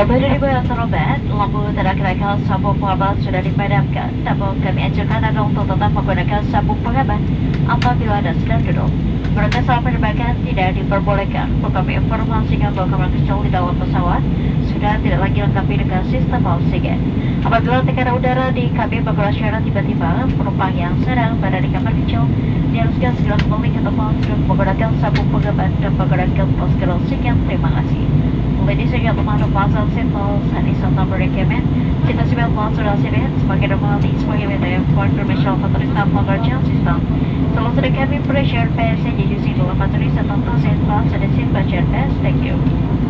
Berbeda di Barat Robert, lampu tanda kenaikan sabuk pengaman sudah dipadamkan, namun kami anjurkan Anda untuk tetap menggunakan sabuk pengaman apabila Anda sedang duduk. Mereka saat penerbangan tidak diperbolehkan. Kami informasikan bahwa kamar kecil di dalam pesawat sudah tidak lagi lengkapi dengan sistem oksigen. Apabila tekanan udara di kabin berkurang secara tiba-tiba, penumpang yang sedang berada di kamar kecil diharuskan segera kembali ke tempat untuk menggunakan sabuk pengaman dan menggunakan masker oksigen. Terima kasih. Ladies and gentlemen, pasang seatbelts and is on number recommend. Kita seatbelt langsung dari sini sebagai normal sebagai metode for information for the staff longer child system. Selalu sudah kami pressure passage using the laboratory set on seatbelts and the seatbelt chair pass. Thank you.